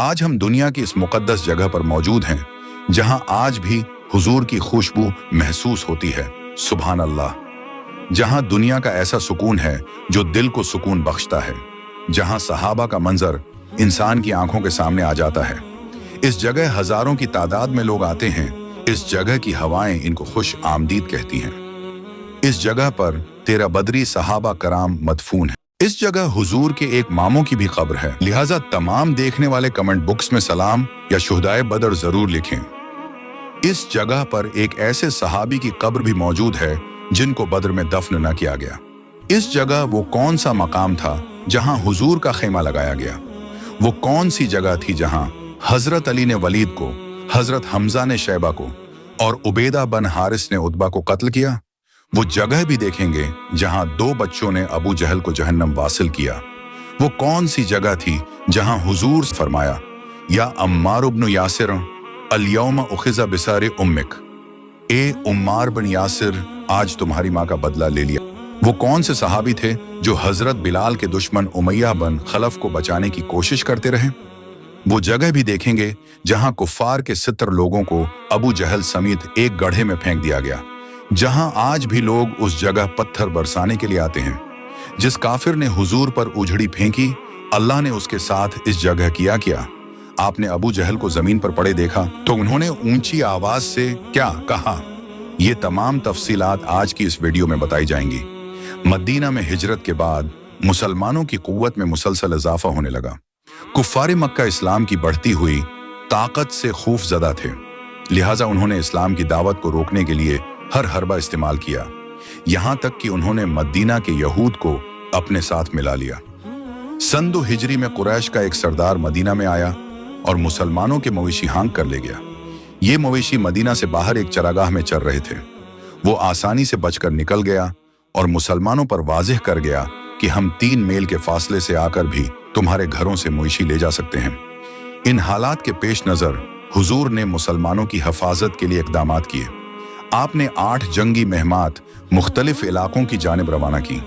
आज हम दुनिया की इस मुकद्दस जगह पर मौजूद हैं जहां आज भी हुजूर की खुशबू महसूस होती है। सुभान अल्लाह। जहां दुनिया का ऐसा सुकून है जो दिल को सुकून बख्शता है, जहां सहाबा का मंजर इंसान की आंखों के सामने आ जाता है। इस जगह हजारों की तादाद में लोग आते हैं। इस जगह की हवाएं इनको खुश आमदीद कहती हैं। इस जगह पर 13 बदरी सहाबा कराम मदफून है। इस जगह हुजूर के एक मामों की भी कब्र है। लिहाजा तमाम देखने वाले कमेंट बुक्स में सलाम या शुहदाए बदर जरूर लिखें। इस जगह पर एक ऐसे सहाबी की कब्र भी मौजूद है जिनको बद्र में दफन न किया गया। इस जगह वो कौन सा मकाम था जहां हुजूर का खेमा लगाया गया? वो कौन सी जगह थी जहां हजरत अली ने वलीद को, हजरत हमजा ने शैबा को और उबैदा बन हारिस ने उतबा को कत्ल किया? वो जगह भी देखेंगे जहां 2 बच्चों ने अबू जहल को जहन्नम वासिल किया। वो कौन सी जगह थी जहां हुजूर फरमाया, या अम्मार इब्न यासिर अल-यौम उखिज़ा बिसारे उम्मिक, ए उम्मार बिन यासिर, आज तुम्हारी माँ का बदला ले लिया। वो कौन से सहाबी थे जो हजरत बिलाल के दुश्मन उमैया बन खलफ को बचाने की कोशिश करते रहे? वो जगह भी देखेंगे जहां कुफ्फार के 70 लोगों को अबू जहल समेत एक गड्ढे में फेंक दिया गया, जहां आज भी लोग उस जगह पत्थर बरसाने के लिए आते हैं। जिस काफिर ने हुजूर पर उजड़ी फेंकी, अल्लाह ने उसके साथ इस जगह किया क्या? आपने अबू जहल को जमीन पर पड़े देखा तो उन्होंने ऊंची आवाज से क्या कहा? ये तमाम तफसीलात आज की इस वीडियो में बताई जाएंगी। मदीना में हिजरत के बाद मुसलमानों की कुव्वत में मुसलसल इजाफा होने लगा। कुफ्फार मक्का इस्लाम की बढ़ती हुई ताकत से खौफजदा थे। लिहाजा उन्होंने इस्लाम की दावत को रोकने के लिए हर हरबा इस्तेमाल किया। यहां तक कि उन्होंने मदीना के यहूद को अपने साथ मिला लिया। सन 2 हिजरी में कुरैश का एक सरदार मदीना में आया और मुसलमानों के मवेशी हाँक कर ले गया। ये मवेशी मदीना से बाहर एक चरागाह में चर रहे थे। वो आसानी से बचकर निकल गया और मुसलमानों पर वाज़ेह कर गया कि हम 3 मील के फासले से आकर भी तुम्हारे घरों से मवेशी ले जा सकते हैं। इन हालात के पेश नजर हुजूर ने मुसलमानों की हिफाजत के लिए इकदामात किए। आपने 8 जंगी महमात मुख्तलिफ इलाकों की जानिब रवाना की।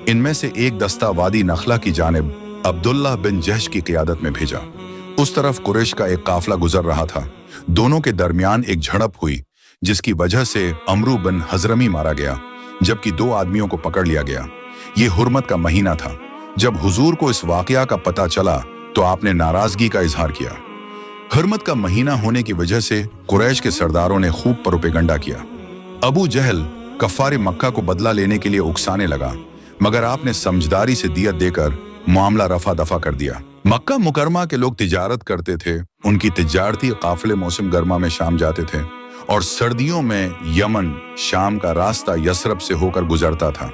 इनमें से एक दस्ता वादी नखला की जानिब अब्दुल्लाह बिन जहश की क़ियादत में भेजा। उस तरफ कुरैश का एक काफिला गुजर रहा था। दोनों के दरमियान एक झड़प हुई जिसकी वजह से अमरू बिन हजरमी मारा गया, जबकि 2 आदमियों को पकड़ लिया गया। ये हुर्मत का महीना था। जब हुजूर को इस वाकया का पता चला तो आपने नाराजगी का इजहार किया। हुर्मत का महीना होने की वजह से कुरैश के सरदारों ने खूब प्रोपेगंडा किया। अबू जहल कफ्फार मक्का को बदला लेने के लिए उकसाने लगा, मगर आपने समझदारी से दियत देकर मामला रफा दफा कर दिया। मक्का मुकरमा के लोग तिजारत करते थे। उनकी तिजारती काफिले मौसम गर्मा में शाम जाते थे और सर्दियों में यमन शाम का रास्ता यसरब से होकर गुजरता था।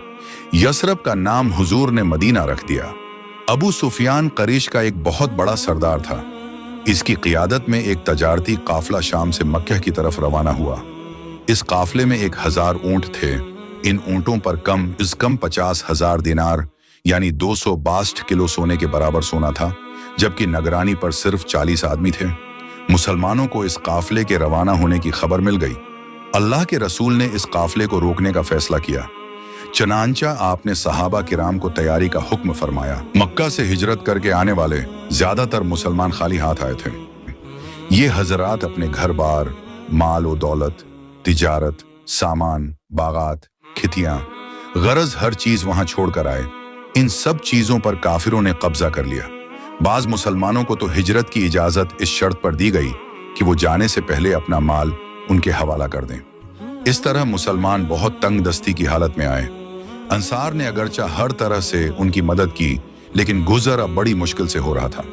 यसरब का नाम हुजूर ने मदीना रख दिया। अबू सुफियान करीश का एक बहुत बड़ा सरदार था। इसकी क़ियादत में एक तजारती काफिला शाम से मक्का की तरफ रवाना हुआ। इस काफिले में 1000 ऊंट थे। इन ऊंटों पर कम 50,000 दिनार यानी 262 किलो सोने के बराबर सोना था, जबकि नगरानी पर सिर्फ 40 आदमी थे। मुसलमानों को इस काफिले के रवाना होने की खबर मिल गई। अल्लाह के रसूल ने इस काफिले को रोकने का फैसला किया। चनांचा आपने सहाबा किराम को तैयारी का हुक्म फरमाया। मक्का से हिजरत करके आने वाले ज्यादातर मुसलमान खाली हाथ आए थे। ये हजरात अपने घर बार, माल और दौलत, तिजारत, सामान, बागात, खितियां, गरज हर चीज वहां छोड़कर आए। इन सब चीजों पर काफिरों ने कब्जा कर लिया। बाज मुसलमानों को तो हिजरत की इजाजत इस शर्त पर दी गई कि वो जाने से पहले अपना माल उनके हवाला कर दें। इस तरह मुसलमान बहुत तंग दस्ती की हालत में आए। अंसार ने अगरचा हर तरह से उनकी मदद की, लेकिन गुजर अब बड़ी मुश्किल से हो रहा था।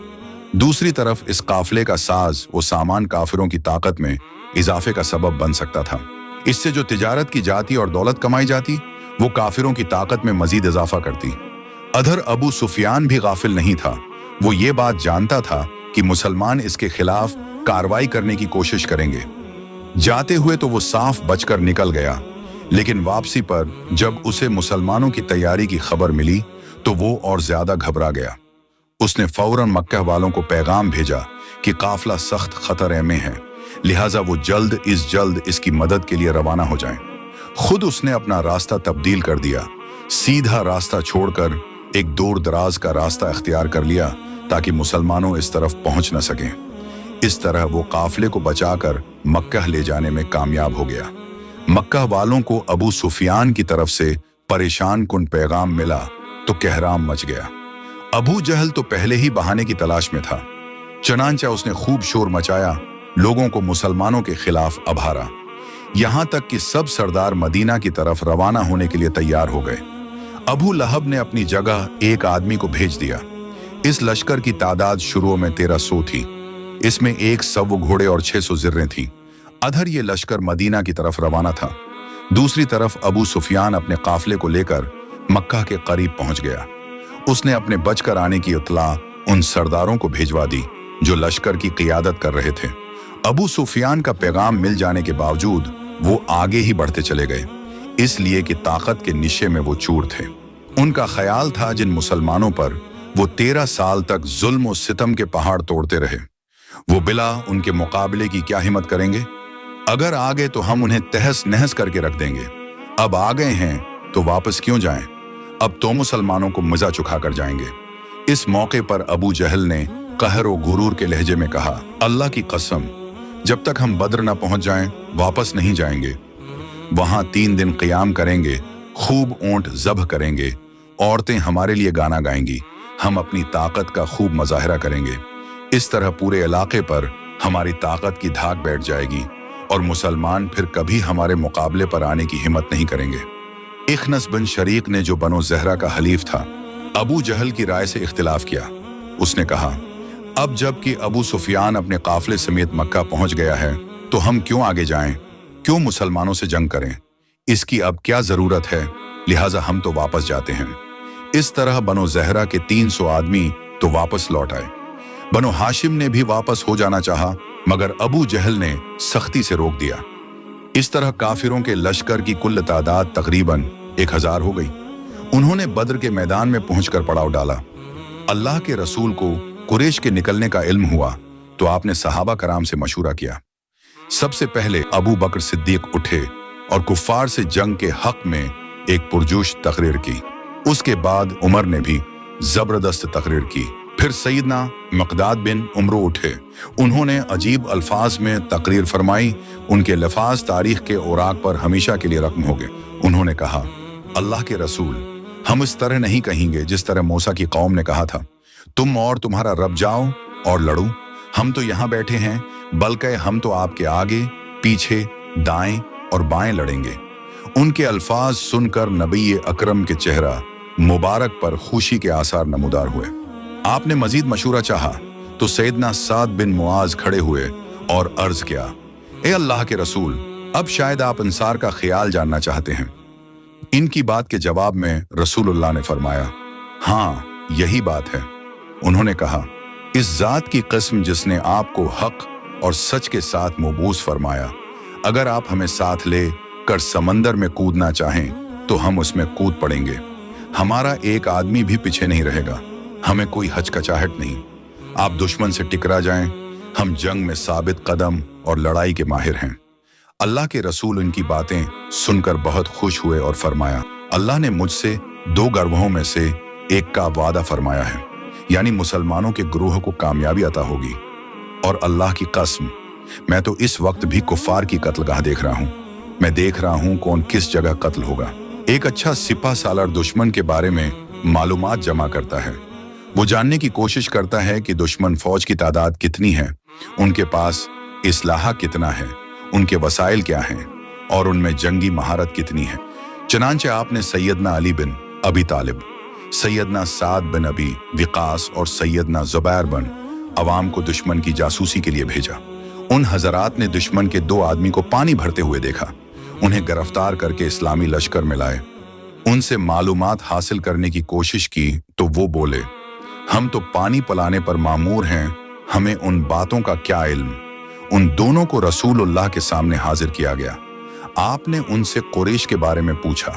दूसरी तरफ इस काफिले का साज व सामान काफिरों की ताकत में इजाफे का सबब बन सकता था। इससे जो तिजारत की जाती और दौलत कमाई जाती, वो काफिरों की ताकत में मजीद इजाफा करती। अधर अबू सुफियान भी गाफिल नहीं था। वो ये बात जानता था कि मुसलमान इसके खिलाफ कार्रवाई करने की कोशिश करेंगे। जाते हुए तो वो साफ बचकर निकल गया, लेकिन वापसी पर जब उसे मुसलमानों की तैयारी की खबर मिली तो वो और ज्यादा घबरा गया। उसने फौरन मक्का वालों को पैगाम भेजा कि काफिला सख्त खतरे में है, लिहाजा वो जल्द इसकी मदद के लिए रवाना हो जाएं। खुद उसने अपना रास्ता तब्दील कर दिया। सीधा रास्ता छोड़कर एक दूर दराज का रास्ता इख्तियार कर लिया ताकि मुसलमानों इस तरफ पहुंच न सकें। इस तरह वो काफिले को बचाकर मक्का ले जाने में कामयाब हो गया। मक्का वालों को अबू सुफियान की तरफ से परेशान कुन पैगाम मिला तो कहराम मच गया। अबू जहल तो पहले ही बहाने की तलाश में था, चनांचा उसने खूब शोर मचाया, लोगों को मुसलमानों के खिलाफ अभारा, यहां तक कि सब सरदार मदीना की तरफ रवाना होने के लिए तैयार हो गए। अबू लहब ने अपनी जगह एक आदमी को भेज दिया। इस लश्कर की तादाद शुरू में 1300 थी। इसमें 100 घोड़े और 600 जिर्रें थीं। अधर ये लश्कर मदीना की तरफ रवाना था। दूसरी तरफ अबू सुफियान अपने काफिले को लेकर मक्का के करीब पहुंच गया। उसने अपने बचकर आने की इत्तला उन सरदारों को भिजवा दी जो लश्कर की क़ियादत कर रहे थे। अबू सुफियान का पैगाम मिल जाने के बावजूद वो आगे ही बढ़ते चले गए, इसलिए कि ताकत के निशे में वो चूर थे। उनका ख्याल था जिन मुसलमानों पर वो 13 साल तक जुल्म और सितम के पहाड़ तोड़ते रहे, वो बिला उनके मुकाबले की क्या हिम्मत करेंगे। अगर आ गए तो हम उन्हें तहस नहस करके रख देंगे। अब आ गए हैं तो वापस क्यों जाएं? अब तो मुसलमानों को मजा चुका कर जाएंगे। इस मौके पर अबू जहल ने कहर और गुरूर के लहजे में कहा, अल्लाह की कसम, जब तक हम बद्र न पहुंच जाएं वापस नहीं जाएंगे। वहां 3 दिन क़ियाम करेंगे, खूब ऊंट ज़ब्ह करेंगे, औरतें हमारे लिए गाना गाएंगी, हम अपनी ताकत का खूब मुजाहरा करेंगे। इस तरह पूरे इलाके पर हमारी ताकत की धाक बैठ जाएगी और मुसलमान फिर कभी हमारे मुकाबले पर आने की हिम्मत नहीं करेंगे। इखनस बिन शरीक ने, जो बनो ज़हरा का हलीफ था, अबू जहल की राय से इख्तिलाफ किया। उसने कहा, अब जबकि अबू सुफियान अपने काफिले समेत मक्का पहुंच गया है तो हम क्यों आगे जाएं, क्यों मुसलमानों से जंग करें? इसकी अब क्या जरूरत है, लिहाजा हम तो वापस जाते हैं। इस तरह बनो ज़हरा के 300 आदमी तो वापस लौट आए। बनो हाशिम ने भी वापस हो जाना चाहा, मगर अबू जहल ने सख्ती से रोक दिया। इस तरह काफिरों के लश्कर की कुल तादाद तकरीबन 1000 हो गई। उन्होंने बद्र के मैदान में पहुंचकर पड़ाव डाला। अल्लाह के रसूल को कुरैश के निकलने का इल्म हुआ तो आपने सहाबा कराम से मशूरा किया। सबसे पहले अबू बकर सिद्दीक उठे और कुफ्फार से जंग के हक में एक पुरजोश तकरीर की। उसके बाद उमर ने भी जबरदस्त तकरीर की। फिर सईदना मकदाद बिन उमरो उठे। उन्होंने अजीब अल्फाज में तकरीर फरमाई। उनके लफाज तारीख के औराक पर हमेशा के लिए रकम हो गए। उन्होंने कहा, अल्लाह के रसूल, हम इस तरह नहीं कहेंगे जिस तरह मूसा की कौम ने कहा था, तुम और तुम्हारा रब जाओ और लड़ो। हम तो यहाँ बैठे हैं, बल्कि हम तो आपके आगे, पीछे, दाएं और बाएं लड़ेंगे। उनके अल्फाज सुनकर नबी अकरम के चेहरा मुबारक पर खुशी के आसार नमूदार हुए। आपने मजीद मशूरा चाहा तो सैयदना साद बिन मुआज खड़े हुए और अर्ज किया, ए अल्लाह के रसूल, अब शायद आप अंसार का ख्याल जानना चाहते हैं। इनकी बात के जवाब में रसूलुल्लाह ने फरमाया, हाँ यही बात है। उन्होंने कहा, इस जात की कसम जिसने आपको हक और सच के साथ मबूस फरमाया, अगर आप हमें साथ ले कर समंदर में कूदना चाहें तो हम उसमें कूद पड़ेंगे। हमारा एक आदमी भी पीछे नहीं रहेगा, हमें कोई हचकचाहट नहीं। आप दुश्मन से टकरा जाएं, हम जंग में साबित कदम और लड़ाई के माहिर हैं। अल्लाह के रसूल उनकी बातें सुनकर बहुत खुश हुए और फरमाया, अल्लाह ने मुझसे 2 गिरोहों में से एक का वादा फरमाया है, यानी मुसलमानों के ग्रोह को कामयाबी अता होगी। और अल्लाह की कसम, मैं तो इस वक्त भी कुफ्फार की कत्लगाह देख रहा हूँ। मैं देख रहा हूँ कौन किस जगह कत्ल होगा। एक अच्छा सिपा सालार दुश्मन के बारे में मालूमात जमा करता है। वो जानने की कोशिश करता है कि दुश्मन फौज की तादाद कितनी है, उनके पास इस्लाहा कितना है, उनके वसाइल क्या हैं और उनमें जंगी महारत कितनी है। चनांचे आपने सैयदना अली बिन अबी तालिब, सैयदना साद बिन अबी विकास और सैयदना जुबैर बिन अवाम को दुश्मन की जासूसी के लिए भेजा। उन हजरात ने दुश्मन के 2 आदमी को पानी भरते हुए देखा। उन्हें गिरफ्तार करके इस्लामी लश्कर में लाए। उनसे मालूमात हासिल करने की कोशिश की तो वो बोले, हम तो पानी पिलाने पर मामूर हैं, हमें उन बातों का क्या इल्म। उन दोनों को रसूलुल्लाह के सामने हाजिर किया गया। आपने उनसे कुरैश के बारे में पूछा।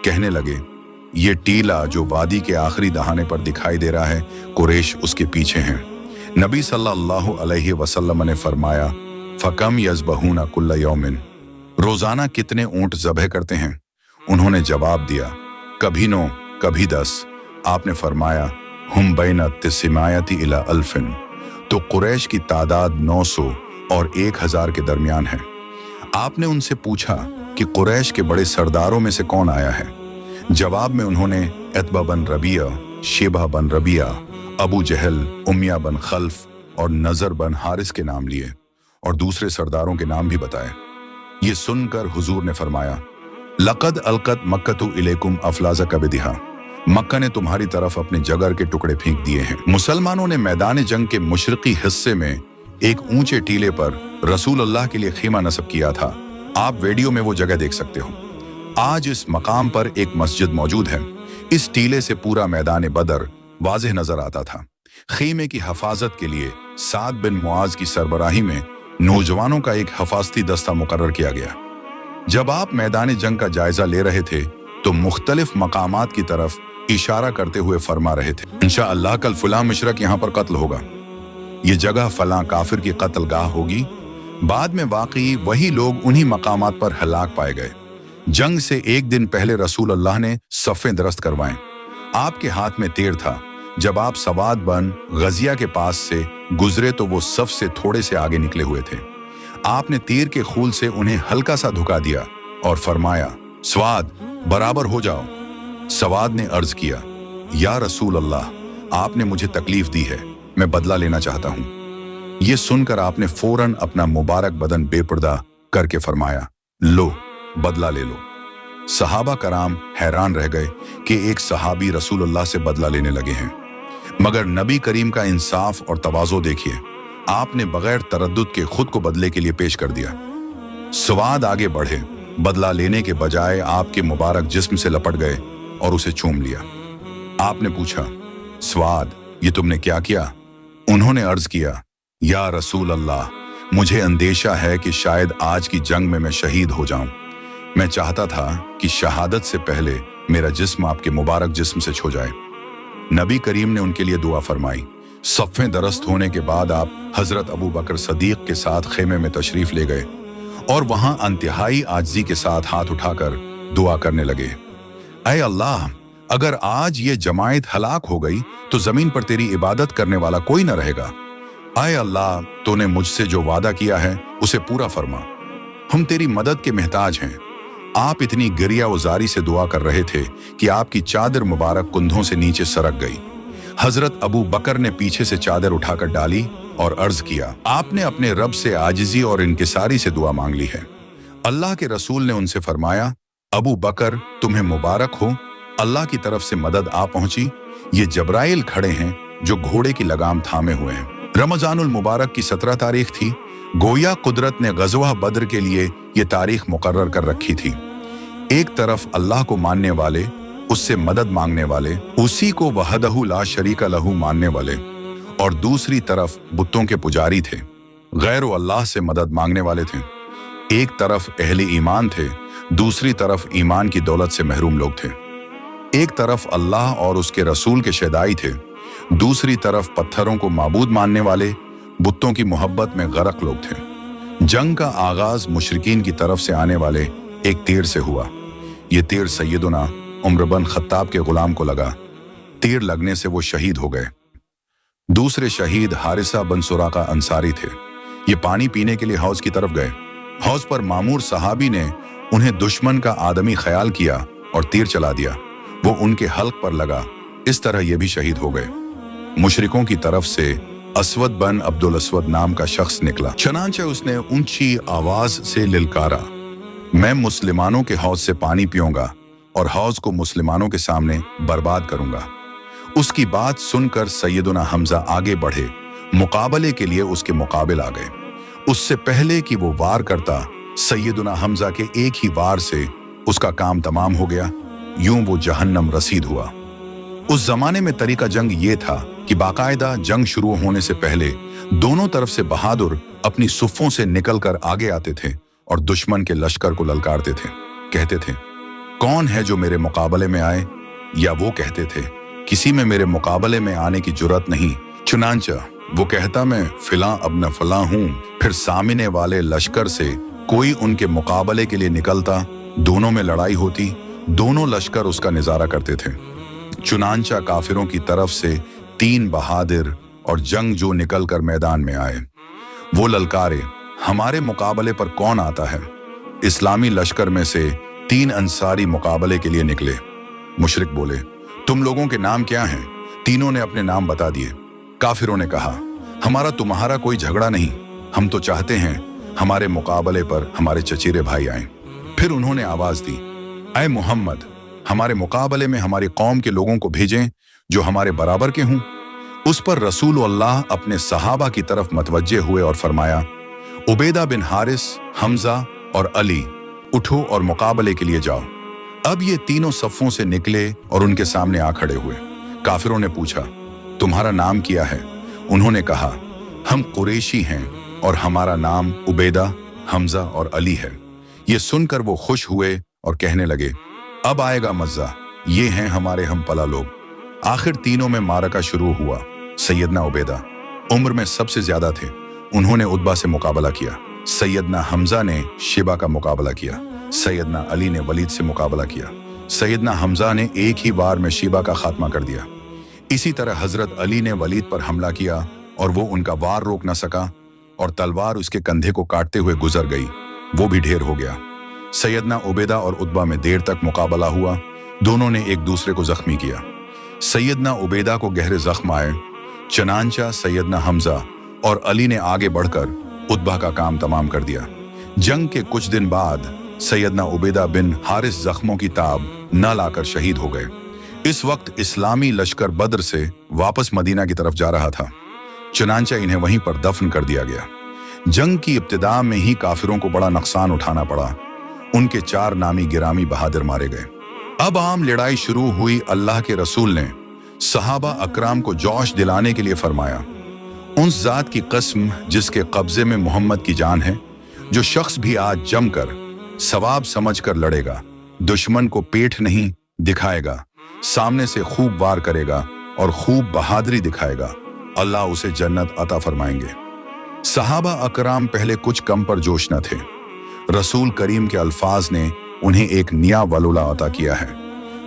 कहने लगे, ये टीला जो वादी के आखिरी दहाने पर दिखाई दे रहा है, कुरैश उसके पीछे हैं। नबी सल्लल्लाहु अलैहि वसल्लम ने फरमाया, फकम यज़बहूना कुल्ला यौमिन, रोजाना कितने ऊंट ज़बह करते हैं? उन्होंने जवाब दिया, कभी 9 कभी 10। आपने फरमाया, हम बैन तिस्मायती इला अल्फिन, तो कुरैश की तादाद 900 और 1000 के दरमियान है। आपने उनसे पूछा कि कुरैश के बड़े सरदारों में से कौन आया है। जवाब में उन्होंने इत्बा बन रबिया, शेबा बन रबिया, अबू जहल, उमिया बन खल्फ और नजर बन हारिस के नाम लिए और दूसरे सरदारों के नाम भी बताए। ये सुनकर हुजूर ने फरमाया, लक़द अलक़त मक्कतु इलैकुम अफलाज़ा कबिदिहा, मक्का ने तुम्हारी तरफ अपने जगर के टुकड़े फेंक दिए हैं। मुसलमानों ने मैदान जंग के मशरकी हिस्से में एक ऊंचे टीले पर रसूल अल्लाह के लिए खीमा नस्ब किया था। आप वीडियो में वो जगह देख सकते हो। आज इस मकाम पर एक मस्जिद मौजूद है। इस टीले से पूरा मैदान बदर वाज़ेह नजर आता था। खीमे की हिफाजत के लिए साद बिन मुआज की सरबराही में नौजवानों का एक हिफाजती दस्ता मुकर्रर किया गया। जब आप मैदान जंग का जायजा ले रहे थे तो मुख्तलिफ मकामात की तरफ इशारा करते हुए फरमा रहे थे, इंशाअल्लाह कल फलां मुशरक यहाँ पर कत्ल होगा, ये जगह फलां काफिर की कत्ल गाह होगी। बाद में वाकई वही लोग उन्हीं मकामात पर हलाक पाए गए। जंग से एक दिन पहले रसूल अल्लाह ने सफ़ें दरस्त करवाएं। आपके हाथ में तीर था। जब आप सवाद बन गजिया के पास से गुजरे तो वो सफ से थोड़े से आगे निकले हुए थे। आपने तीर के खूल से उन्हें हल्का सा धुका दिया और फरमाया, स्वाद बराबर हो जाओ। सवाद ने अर्ज किया, या रसूल अल्लाह, आपने मुझे तकलीफ दी है, मैं बदला लेना चाहता हूं। ये सुनकर आपने फौरन अपना मुबारक बदन बेपर्दा करके फरमाया, लो बदला ले लो। सहाबा कराम हैरान रह गए कि एक सहाबी रसूल अल्लाह से बदला लेने लगे हैं। मगर नबी करीम का इंसाफ और तवाज़ो देखिए, आपने बगैर तरद्दुद के खुद को बदले के लिए पेश कर दिया। सवाद आगे बढ़े, बदला लेने के बजाय आपके मुबारक जिस्म से लपट गए और उसे चूम लिया। आपने पूछा, स्वाद ये तुमने क्या किया? उन्होंने अर्ज किया, या रसूल अल्लाह, मुझे अंदेशा है कि शायद आज की जंग में मैं शहीद हो जाऊं। मैं चाहता था कि शहादत से पहले मेरा जिस्म आपके मुबारक जिस्म से छू जाए। नबी करीम ने उनके लिए दुआ फरमाई। सफ़ें दरस्त होने के बाद आप हजरत अबू बकर सदीक के साथ खेमे में तशरीफ ले गए और वहां इंतहाई आजिज़ी के साथ हाथ उठाकर दुआ करने लगे, ऐ अल्लाह, अगर आज ये जमायत हलाक हो गई तो जमीन पर तेरी इबादत करने वाला कोई न रहेगा। ऐ अल्लाह, तूने मुझसे जो वादा किया है उसे पूरा फरमा। हम तेरी मदद के मोहताज हैं। आप इतनी गिरिया उजारी से दुआ कर रहे थे कि आपकी चादर मुबारक कुंधों से नीचे सरक गई। हजरत अबू बकर ने पीछे से चादर उठाकर डाली और अर्ज किया, आपने अपने रब से आजिजी और इनकिसारी से दुआ मांग ली है। अल्लाह के रसूल ने उनसे फरमाया, अबू बकर तुम्हें मुबारक हो, अल्लाह की तरफ से मदद आ पहुंची। ये जब्राइल खड़े हैं जो घोड़े की लगाम थामे हुए हैं। रमजानुल मुबारक की 17 तारीख थी। गोया कुदरत ने गज़वा बद्र के लिए ये तारीख मुकर्रर कर रखी थी। एक तरफ अल्लाह को मानने वाले, उससे मदद मांगने वाले, उसी को वहदहु ला शरीका लहू मानने वाले, और दूसरी तरफ बुतों के पुजारी थे, गैर अल्लाह से मदद मांगने वाले थे। एक तरफ अहले ईमान थे, दूसरी तरफ ईमान की दौलत से महरूम लोग थे। एक तरफ अल्लाह और उसके रसूल के शहदाई थे, दूसरी तरफ पत्थरों को माबूद मानने वाले, बुतों की मोहब्बत में गरक लोग थे। जंग का आगाज मुशरिकीन की तरफ से आने वाले एक तीर से हुआ। ये तीर सैयदुना उमर बिन खत्ताब के गुलाम को लगा। तीर लगने से वो शहीद हो गए। दूसरे शहीद हारिसा बिन सुराका अंसारी थे। ये पानी पीने के लिए हौज की तरफ गए। हौज पर मामूर सहाबी ने उन्हें दुश्मन का आदमी ख्याल किया और तीर चला दिया। वो उनके हल्क पर लगा। इस तरह ये भी शहीद हो गए। मुशरिकों की तरफ से असवद बन अब्दुल असवद नाम का शख्स निकला। चनांचे उसने ऊंची आवाज से लिलकारा, मैं मुसलमानों के हौज से पानी पीऊंगा और हौज को मुसलमानों के सामने बर्बाद करूंगा। उसकी बात सुनकर सैयदुना हमजा आगे बढ़े, मुकाबले के लिए उसके मुकाबिल आ गए। उससे पहले कि वो वार करता, सैयदुना हमजा के एक ही वार से उसका काम तमाम हो गया। यूं वो जहन्नम रसीद हुआ। उस जमाने में तरीका जंग ये था कि बाकायदा जंग शुरू होने से पहले दोनों तरफ से बहादुर अपनी सुफ़ों से निकलकर आगे आते थे और दुश्मन के लश्कर को ललकारते थे। कहते थे, कौन है जो मेरे मुकाबले में आए? या वो कहते थे, किसी में मेरे मुकाबले में आने की जुर्रत नहीं। चुनांचा वो कहता, मैं फिला अब न फला हूं। फिर सामने वाले लश्कर से कोई उनके मुकाबले के लिए निकलता, दोनों में लड़ाई होती। दोनों लश्कर उसका निजारा करते थे। चुनांचा काफिरों की तरफ से 3 बहादुर और जंग जो निकल कर मैदान में आए। वो ललकारे, हमारे मुकाबले पर कौन आता है? इस्लामी लश्कर में से 3 अंसारी मुकाबले के लिए निकले। मुशरिक बोले, तुम लोगों के नाम क्या हैं? तीनों ने अपने नाम बता दिए। काफिरों ने कहा, हमारा तुम्हारा कोई झगड़ा नहीं, हम तो चाहते हैं हमारे मुकाबले पर हमारे चचेरे भाई आए। फिर उन्होंने आवाज दी, ऐ मोहम्मद, हमारे मुकाबले में हमारी कौम के लोगों को भेजें जो हमारे बराबर के हों। उस पर रसूल अल्लाह अपने सहाबा की तरफ मतवज्जे हुए और फरमाया, उबैदा बिन हारिस, हमजा और अली, उठो और मुकाबले के लिए जाओ। अब ये तीनों सफ़ों से निकले और उनके सामने आ खड़े हुए। काफिरों ने पूछा, तुम्हारा नाम क्या है? उन्होंने कहा, हम कुरैशी हैं और हमारा नाम उबैदा, हमजा और अली है। ये सुनकर वो खुश हुए और कहने लगे, अब आएगा मज़ा, ये हैं हमारे हमपला लोग। आखिर तीनों में मारका शुरू हुआ। सैयदना उबैदा उम्र में सबसे ज्यादा थे, उन्होंने उतबा से मुकाबला किया। सैयदना हमजा ने शेबा का मुकाबला किया। सैयदना अली ने वलीद से मुकाबला किया। सैयदना हमजा ने एक ही बार में शेबा का खात्मा कर दिया। इसी तरह हजरत अली ने वलीद पर हमला किया और वो उनका वार रोक न सका और तलवार उसके कंधे को काटते हुए गुजर गई, वो भी ढेर हो गया। सैयदना उबैदा और उतबा में देर तक मुकाबला हुआ, दोनों ने एक दूसरे को जख्मी किया। सैयदना उबैदा को गहरे जख्म आए, चनांचा सैयदना हमजा और अली ने आगे बढ़कर उतबा का काम तमाम कर दिया। जंग के कुछ दिन बाद सैयदना उबैदा बिन हारिस जख्मों की ताब न लाकर शहीद हो गए। इस वक्त इस्लामी लश्कर बद्र से वापस मदीना की तरफ जा रहा था, चनांचा इन्हें वहीं पर दफन कर दिया गया। जंग की इब्तिदा में ही काफिरों को बड़ा नुकसान उठाना पड़ा, उनके 4 नामी गिरामी बहादुर मारे गए। अब आम लड़ाई शुरू हुई। अल्लाह के रसूल ने सहाबा अकराम को जोश दिलाने के लिए फरमाया, उस जात की कसम जिसके कब्जे में मोहम्मद की जान है, जो शख्स भी आज जमकर सवाब समझकर लड़ेगा, दुश्मन को पीठ नहीं दिखाएगा, सामने से खूब वार करेगा और खूब बहादुरी दिखाएगा, अल्लाह उसे जन्नत अता फरमाएंगे। सहाबा अकराम पहले कुछ कम पर जोश न थे। रसूल करीम के अल्फाज ने उन्हें एक नया वलूला अता किया है।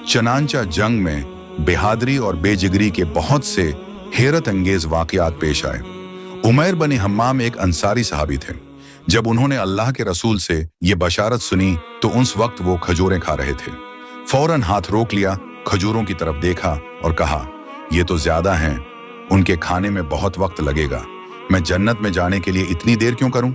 चनांचा जंग में बहादुरी और बेजिगरी के बहुत से हैरत अंगेज वाकयात पेश आए। उमैर बने हम्माम एक अंसारी सहाबी थे। जब उन्होंने अल्लाह के रसूल से ये बशारत सुनी तो उस वक्त वो खजूरें खा रहे थे। फौरन हाथ रोक लिया, खजूरों की तरफ देखा और कहा, ये तो ज्यादा हैं, उनके खाने में बहुत वक्त लगेगा, मैं जन्नत में जाने के लिए इतनी देर क्यों करूं?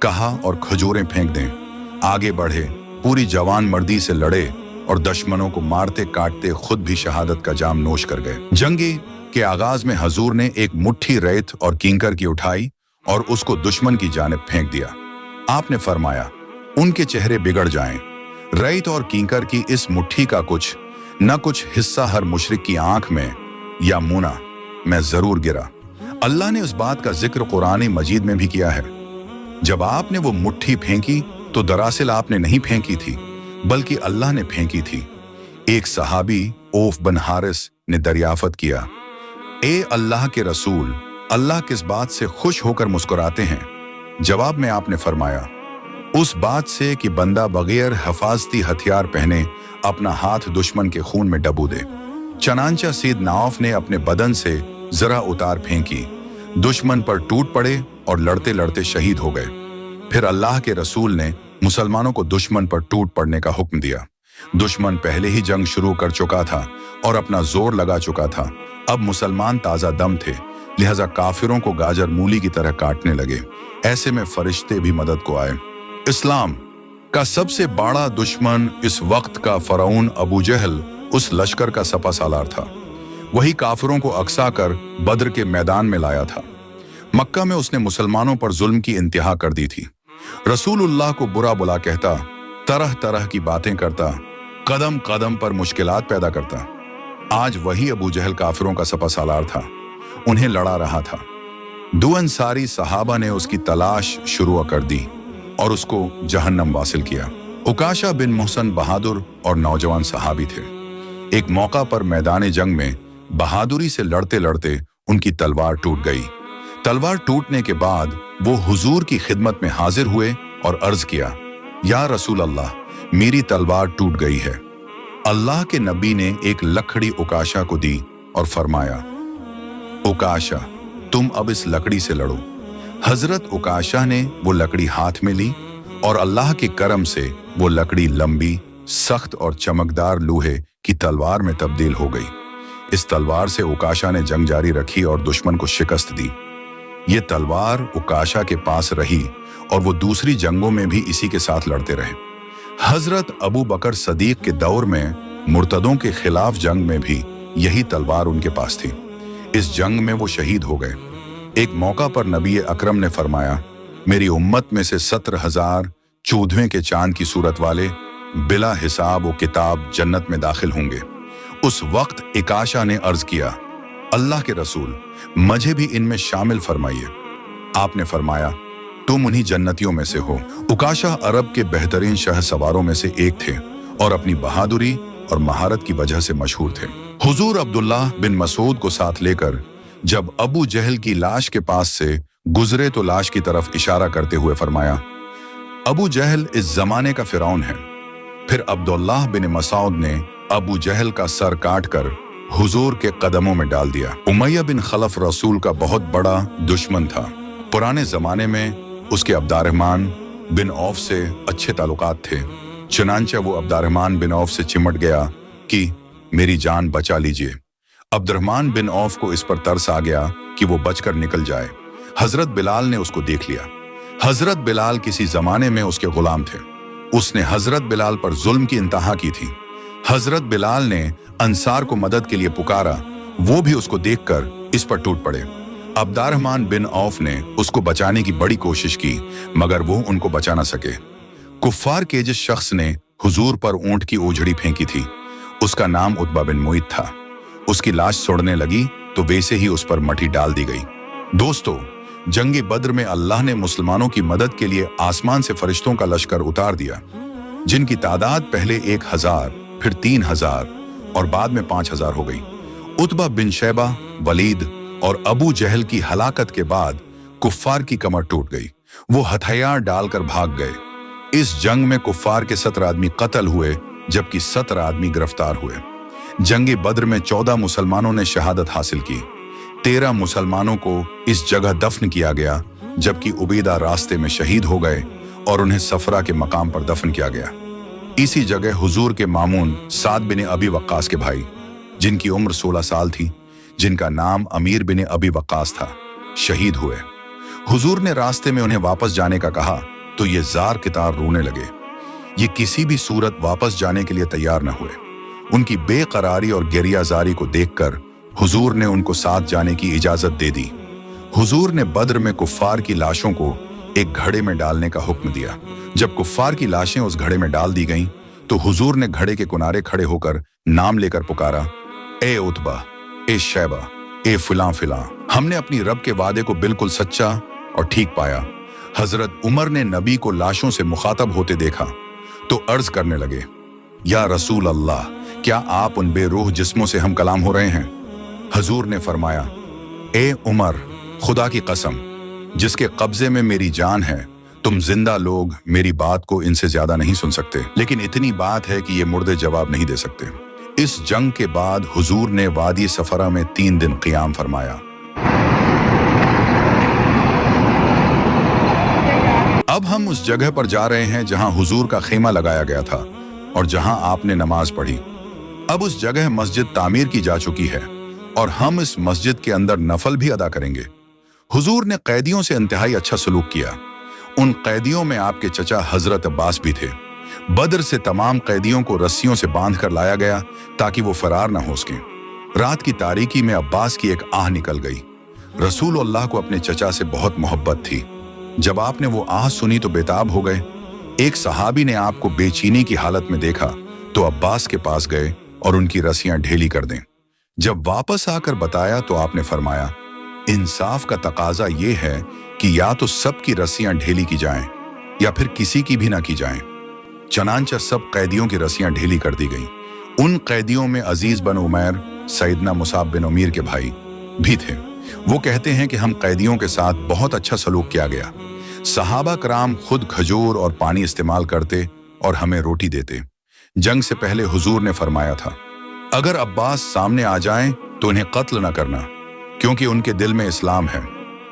कहा और खजूरें फेंक दें। आगे बढ़े, पूरी जवान मर्दी से लड़े और दुश्मनों को मारते काटते खुद भी शहादत का जाम नोश कर गए। जंगी के आगाज में हजूर ने एक मुट्ठी रेत और कींकर की उठाई और उसको दुश्मन की जानिब फेंक दिया। आपने फरमाया, उनके चेहरे बिगड़ जाएं। रेत और कींकर की इस मुट्ठी का कुछ न कुछ हिस्सा हर मुशरिक की आंख में या मुना में जरूर गिरा। अल्लाह ने उस बात का जिक्र कुरान मजीद में भी किया है। जब आपने वो मुट्ठी फेंकी तो दरअसल आपने नहीं फेंकी थी, बल्कि अल्लाह ने फेंकी थी। एक सहाबी औफ बिन हारिस ने दरियाफत किया, ए अल्लाह के रसूल, अल्लाह किस बात से खुश होकर मुस्कुराते हैं? जवाब में आपने फरमाया, उस बात से कि बंदा बगैर हिफाजती हथियार पहने अपना हाथ दुश्मन के खून में डबो दे। चनांचा सैयद नौफ ने अपने बदन से जरा उतार फेंकी, दुश्मन पर टूट पड़े और लड़ते लड़ते शहीद हो गए। फिर अल्लाह के रसूल ने मुसलमानों को दुश्मन पर टूट पड़ने का हुक्म दिया। दुश्मन पहले ही जंग शुरू कर चुका था और अपना जोर लगा चुका था। अब मुसलमान ताजा दम थे, लिहाजा काफिरों को गाजर मूली की तरह काटने लगे। ऐसे में फरिश्ते भी मदद को आए। इस्लाम का सबसे बड़ा दुश्मन इस वक्त का फरौन अबू जहल उस लश्कर का सपा सालार था। वही काफिरों को अक्सा कर बद्र के मैदान में लाया था। मक्का में उसने मुसलमानों पर जुल्म की इंतहा कर दी थी। रसूलुल्लाह को बुरा बुला कहता, तरह तरह की बातें करता, कदम कदम पर मुश्किलात पैदा करता। आज वही अबू जहल काफिरों का सपा सालार था, उन्हें लड़ा रहा था। 2 अंसारी सहाबा ने उसकी तलाश शुरू कर दी और उसको जहन्नम वासिल किया। उकाशा बिन मोहसन बहादुर और नौजवान सहाबी थे। एक मौका पर मैदान जंग में बहादुरी से लड़ते लड़ते उनकी तलवार टूट गई। तलवार टूटने के बाद वो हुजूर की खिदमत में हाजिर हुए और अर्ज किया, या रसूल अल्लाह, मेरी तलवार टूट गई है। अल्लाह के नबी ने एक लकड़ी उकाशा को दी और फरमाया, उकाशा, तुम अब इस लकड़ी से लड़ो। हजरत उकाशा ने वो लकड़ी हाथ में ली और अल्लाह के करम से वो लकड़ी लंबी, सख्त और चमकदार लोहे की तलवार में तब्दील हो गई। इस तलवार से उकाशा ने जंग जारी रखी और दुश्मन को शिकस्त दी। ये तलवार उकाशा के पास रही और वो दूसरी जंगों में भी इसी के साथ लड़ते रहे। हजरत अबू बकर सदीक के दौर में मुर्तदों के खिलाफ जंग में भी यही तलवार उनके पास थी। इस जंग में वो शहीद हो गए। एक मौका पर नबी अकरम ने फरमाया, मेरी उम्मत में से 17,000 चौदहवें के चांद की सूरत वाले बिला हिसाब व किताब जन्नत में दाखिल होंगे। उस वक्त इकाशा ने अर्ज किया, अल्लाह के रसूल, मुझे भी इनमें शामिल फरमाइए। आपने फरमाया, तुम उन्हीं जन्नतियों में से हो। उकाशा अरब के बेहतरीन शह सवारों में से एक थे और अपनी बहादुरी और महारत की वजह से मशहूर थे। हुजूर अब्दुल्लाह बिन मसूद को साथ लेकर जब अबू जहल की लाश के पास से गुजरे तो लाश की तरफ इशारा करते हुए फरमाया, अबू जहल इस जमाने का फिरौन है। फिर अब्दुल्लाह बिन मसूद ने अबू जहल का सर काटकर हुजूर के कदमों में डाल दिया। उमैया बिन खलफ रसूल का बहुत बड़ा दुश्मन था। पुराने जमाने में उसके अब्दुर्रहमान बिन औफ से अच्छे ताल्लुकात थे। चुनांचे वो अब्दुर्रहमान बिन औफ से चिमट गया कि मेरी जान बचा लीजिए। अब्दुर्रहमान बिन औफ को इस पर तरस आ गया कि वो बचकर निकल जाए। हजरत बिलाल ने उसको देख लिया। हजरत बिलाल किसी जमाने में उसके गुलाम थे। उसने हजरत बिलाल पर जुल्म की इंतहा की थी। हजरत बिलाल ने अंसार को मदद के लिए पुकारा, वो भी उसको देखकर इस पर टूट पड़े। अब्दुर्रहमान बिन औफ ने उसको बचाने की बड़ी कोशिश की, मगर वो उनको बचा न सके। कुफ्फार के जिस शख्स ने हुजूर पर ऊंट की ओझड़ी फेंकी थी, उसका नाम उतबा बिन मुईत था। उसकी लाश सड़ने लगी तो वैसे ही उस पर मट्टी डाल दी गई। दोस्तों, जंगे बद्र में अल्लाह ने मुसलमानों की मदद के लिए आसमान से फरिश्तों का लश्कर उतार दिया, जिनकी तादाद पहले 1,000, फिर 3,000 और बाद में 5,000 हो गई। उतबा बिन शैबा, वलीद और अबू जहल की हलाकत के बाद कुफ्फार की कमर टूट गई। वो हथियार डालकर भाग गए। इस जंग में कुफ्फार के 17 आदमी कत्ल हुए, जबकि 17 आदमी गिरफ्तार हुए। जंगे बद्र में 14 मुसलमानों ने शहादत हासिल की। 13 मुसलमानों को इस जगह दफन किया गया, जबकि उबैदा रास्ते में शहीद हो गए और उन्हें सफरा के मकाम पर दफन किया गया। इसी जगह हुजूर के मामून साद बिन अबी वक्कास के भाई, जिनकी उम्र 16 साल थी, जिनका नाम अमीर बिन अबी वक्कास था, शहीद हुए। हुजूर ने रास्ते में उन्हें वापस जाने का कहा तो ये जार कितार रोने लगे। ये किसी भी सूरत वापस जाने के लिए तैयार न हुए। उनकी बेकरारी और गिरियाजारी को देखकर हुजूर ने उनको साथ जाने की इजाजत दे दी। हुजूर ने बद्र में कुफ्फार की लाशों को एक घड़े में डालने का हुक्म दिया। जब कुफ्फार की लाशें उस घड़े में डाल दी गईं, तो हुजूर ने घड़े के किनारे खड़े होकर नाम लेकर पुकारा, ए उतबा, ए शैबा, ए फिलां फिलां। हमने अपनी रब के वादे को बिल्कुल सच्चा और ठीक पाया। हजरत उमर ने नबी को लाशों से मुखातब होते देखा तो अर्ज करने लगे, या रसूल अल्लाह, क्या आप उन बेरूह जिस्मों से हम कलाम हो रहे हैं? हजूर ने फरमाया, ए उमर, खुदा की कसम, जिसके कब्जे में मेरी जान है, तुम जिंदा लोग मेरी बात को इनसे ज्यादा नहीं सुन सकते। लेकिन इतनी बात है कि ये मुर्दे जवाब नहीं दे सकते। इस जंग के बाद हुजूर ने वादी सफरा में 3 दिन क़ियाम फरमाया। अब हम उस जगह पर जा रहे हैं जहां हुजूर का खेमा लगाया गया था और जहां आपने नमाज पढ़ी। अब उस जगह मस्जिद तामीर की जा चुकी है और हम इस मस्जिद के अंदर नफल भी अदा करेंगे। हुजूर ने कैदियों से इंतहाई अच्छा सलूक किया। उन कैदियों में आपके चचा हजरत अब्बास भी थे। बद्र से तमाम कैदियों को रस्सियों से बांध कर लाया गया ताकि वो फरार न हो सकें। रात की तारीकी में अब्बास की एक आह निकल गई। रसूल अल्लाह को अपने चचा से बहुत मोहब्बत थी। जब आपने वो आह सुनी तो बेताब हो गए। एक सहाबी ने आपको बेचैनी की हालत में देखा तो अब्बास के पास गए और उनकी रस्सियां ढीली कर दें। जब वापस आकर बताया तो आपने फरमाया, इंसाफ का तकाजा ये है कि या तो सबकी रस्सियां ढीली की जाएं या फिर किसी की भी ना की जाएं। चनांचा सब कैदियों की रस्सियां ढीली कर दी गईं। उन कैदियों में अजीज बिन उमैर, सैयदना मुसाब बिन उमीर के भाई भी थे। वो कहते हैं कि हम कैदियों के साथ बहुत अच्छा सलूक किया गया। सहाबा कराम खुद खजूर और पानी इस्तेमाल करते और हमें रोटी देते। जंग से पहले हुजूर ने फरमाया था, अगर अब्बास सामने आ जाएं तो इन्हें कत्ल न करना। क्योंकि उनके दिल में इस्लाम है।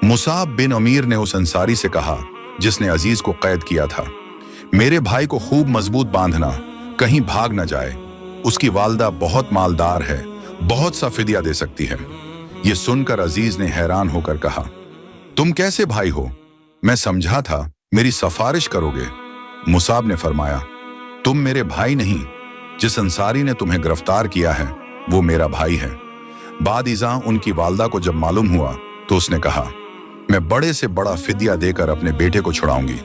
मुसाब बिन उमैर ने उस अंसारी से कहा जिसने अजीज को कैद किया था, मेरे भाई को खूब मजबूत बांधना, कहीं भाग न जाए। उसकी वालदा बहुत मालदार है, बहुत सा फिदिया दे सकती है। ये सुनकर अजीज ने हैरान होकर कहा, तुम कैसे भाई हो? मैं समझा था मेरी सिफारिश करोगे। मुसाब ने फरमाया, तुम मेरे भाई नहीं, जिस अंसारी ने तुम्हें गिरफ्तार किया है वो मेरा भाई है। बाद इज़ा उनकी वालदा को जब मालूम हुआ तो उसने कहा, मैं बड़े से बड़ा फिदिया देकर अपने बेटे को छुड़ाऊंगी।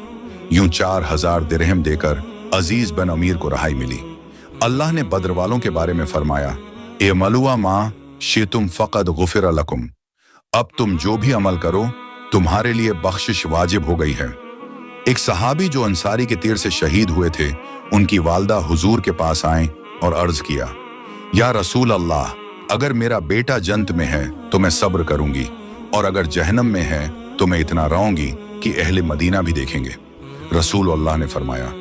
यूं 4000 दिरहम देकर अजीज बिन उमैर को रहाई मिली। अल्लाह ने बद्र वालों के बारे में फरमाया, ए मलुआ माँ शितुम फ़क़द गुफ़िर लकुम, अब तुम जो भी अमल करो तुम्हारे लिए बख्शिश वाजिब हो गई है। एक सहाबी जो अंसारी के तीर से शहीद हुए थे, उनकी वालदा हुजूर के पास आए और अर्ज किया, या रसूल अल्लाह, अगर मेरा बेटा जन्नत में है तो मैं सब्र करूंगी, और अगर जहन्नम में है तो मैं इतना रोऊंगी कि अहले मदीना भी देखेंगे। रसूल अल्लाह ने फरमाया,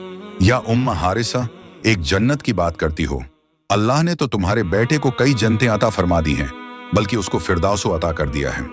या उम्मा हारिसा, एक जन्नत की बात करती हो? अल्लाह ने तो तुम्हारे बेटे को कई जन्नतें अता फरमा दी हैं, बल्कि उसको फिरदौस अता कर दिया है।